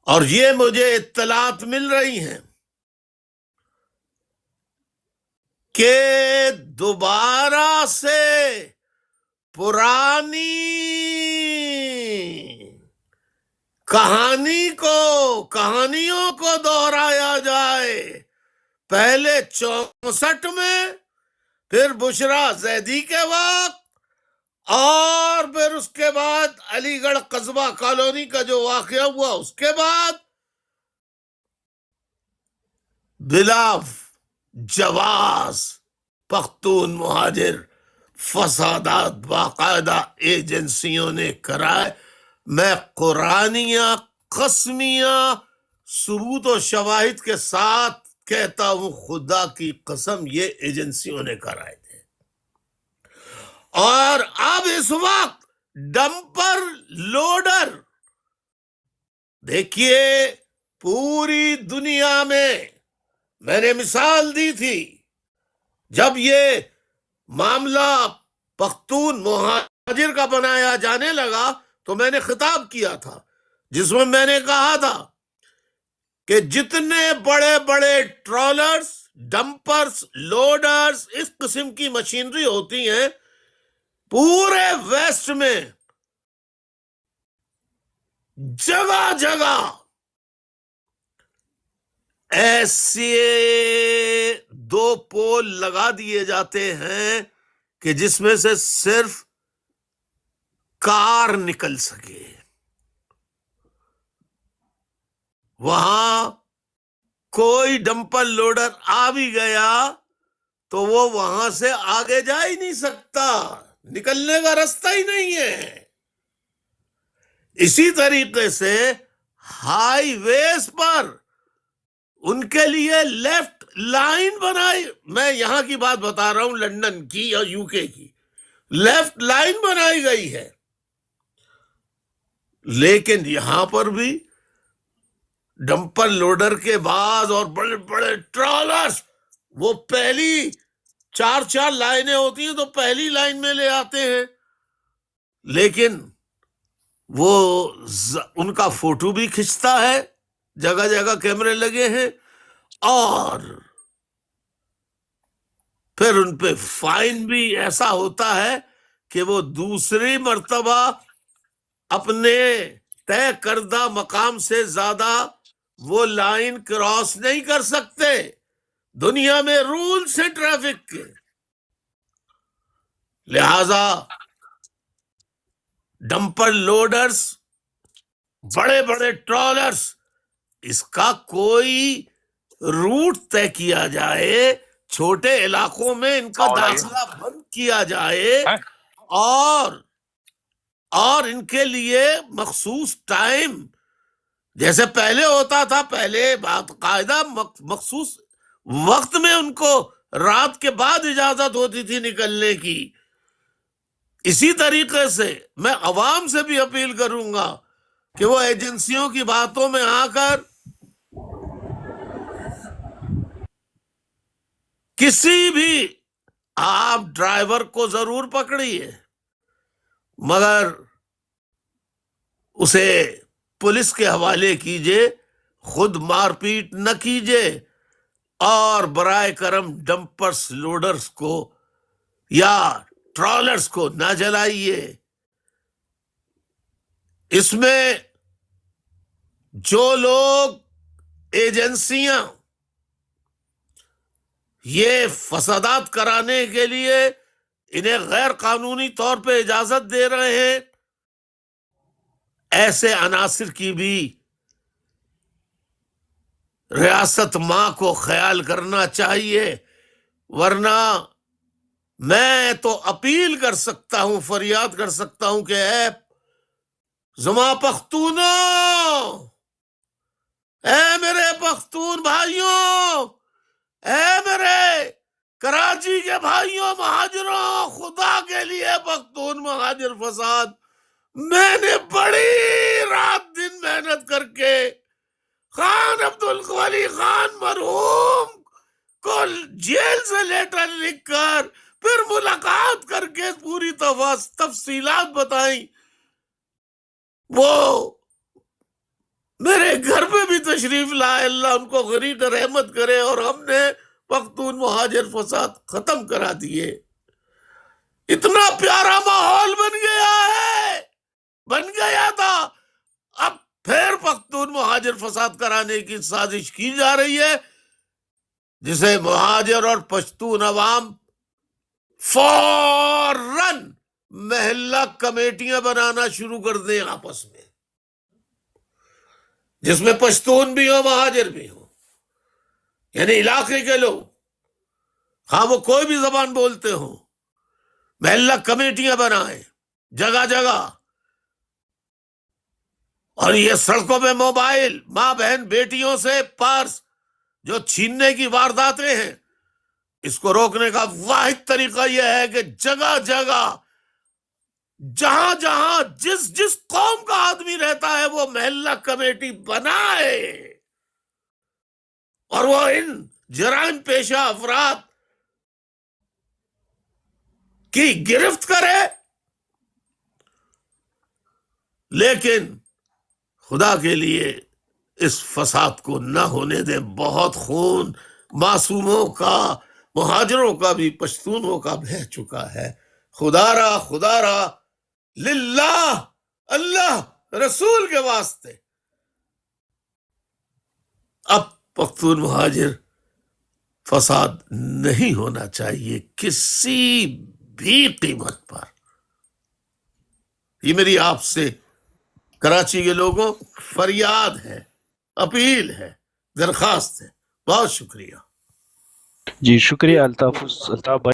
اور یہ مجھے اطلاعات مل رہی ہیں کہ دوبارہ سے پرانی کہانیوں کو دہرایا جائے. پہلے 64 میں، پھر بشرا زیدی کے وقت، اور پھر اس کے بعد علی گڑھ قصبہ کالونی کا جو واقعہ ہوا اس کے بعد بلا جواز پختون مہاجر فسادات باقاعدہ ایجنسیوں نے کرائے. میں قرآنیہ قسمیہ ثبوت و شواہد کے ساتھ کہتا ہوں، خدا کی قسم یہ ایجنسیوں نے کرائے تھے. اور اب اس وقت ڈمپر لوڈر، دیکھیے پوری دنیا میں نے مثال دی تھی، جب یہ معاملہ پختون مہاجر کا بنایا جانے لگا تو میں نے خطاب کیا تھا جس میں میں نے کہا تھا کہ جتنے بڑے بڑے ٹرالرز، ڈمپرز، لوڈرز، اس قسم کی مشینری ہوتی ہیں پورے ویسٹ میں جگہ جگہ ایسے 2 پول لگا دیے جاتے ہیں کہ جس میں سے صرف کار نکل سکے. وہاں کوئی ڈمپر لوڈر آ بھی گیا تو وہ وہاں سے آگے جا ہی نہیں سکتا، نکلنے کا رستہ ہی نہیں ہے. اسی طریقے سے ہائی ویز پر ان کے لیے لیفٹ لائن بنائی، میں یہاں کی بات بتا رہا ہوں، لندن کی یا یو کے کی لیفٹ لائن بنائی گئی ہے. لیکن یہاں پر بھی ڈمپر لوڈر کے بعد اور بڑے بڑے ٹرالرز وہ پہلی 4 لائنیں ہوتی ہیں تو پہلی لائن میں لے آتے ہیں، لیکن وہ ان کا فوٹو بھی کھنچتا ہے، جگہ جگہ کیمرے لگے ہیں، اور پھر ان پہ فائن بھی ایسا ہوتا ہے کہ وہ دوسری مرتبہ اپنے طے کردہ مقام سے زیادہ وہ لائن کراس نہیں کر سکتے. دنیا میں رولز ہیں ٹریفک کے، لہذا ڈمپر لوڈرز، بڑے بڑے ٹرالرز، اس کا کوئی روٹ طے کیا جائے، چھوٹے علاقوں میں ان کا داخلہ بند کیا جائے، اور ان کے لیے مخصوص ٹائم جیسے پہلے ہوتا تھا، پہلے باقاعدہ مخصوص وقت میں ان کو رات کے بعد اجازت ہوتی تھی نکلنے کی. اسی طریقے سے میں عوام سے بھی اپیل کروں گا کہ وہ ایجنسیوں کی باتوں میں آ کر کسی بھی، آپ ڈرائیور کو ضرور پکڑیے مگر اسے پولیس کے حوالے کیجئے، خود مار پیٹ نہ کیجئے، اور برائے کرم ڈمپرز لوڈرز کو یا ٹرالرز کو نہ جلائیے. اس میں جو لوگ ایجنسیاں یہ فسادات کرانے کے لیے انہیں غیر قانونی طور پہ اجازت دے رہے ہیں، ایسے عناصر کی بھی ریاست ماں کو خیال کرنا چاہیے. ورنہ میں تو اپیل کر سکتا ہوں، فریاد کر سکتا ہوں کہ اے زما پختونو، اے میرے پختون بھائیوں، اے میرے کراچی کے بھائیوں مہاجروں، خدا کے لیے پختون مہاجر فساد، میں نے بڑی رات دن محنت کر کے خان عبدالولی خان مرحوم کو جیل سے لیٹر لکھ کر پھر ملاقات کر کے پوری تفصیلات بتائیں. وہ میرے گھر تشریف لائے، اللہ ان کو غریق رحمت کرے، اور ہم نے پختون مہاجر فساد ختم کرا دیے. اتنا پیارا ماحول بن گیا تھا. اب پھر پختون مہاجر فساد کرانے کی سازش کی جا رہی ہے، جسے مہاجر اور پشتون عوام فوراً محلہ کمیٹیاں بنانا شروع کر دیں آپس میں، جس میں پشتون بھی ہو مہاجر بھی ہو، یعنی علاقے کے لوگ، ہاں وہ کوئی بھی زبان بولتے ہوں، محلہ کمیٹیاں بنائیں جگہ جگہ. اور یہ سڑکوں پہ موبائل، ماں بہن بیٹیوں سے پرس جو چھیننے کی وارداتیں ہیں، اس کو روکنے کا واحد طریقہ یہ ہے کہ جگہ جگہ جہاں جہاں جس قوم کا آدمی رہتا ہے وہ محلہ کمیٹی بنائے، اور وہ ان جرائم پیشہ افراد کی گرفت کرے. لیکن خدا کے لیے اس فساد کو نہ ہونے دیں. بہت خون معصوموں کا، مہاجروں کا بھی، پشتونوں کا بہہ چکا ہے. خدا را للہ، اللہ رسول کے واسطے اب پختون مہاجر فساد نہیں ہونا چاہیے کسی بھی قیمت پر. یہ میری آپ سے کراچی کے لوگوں فریاد ہے، اپیل ہے، درخواست ہے. بہت شکریہ. جی شکریہ الطاف بھائی.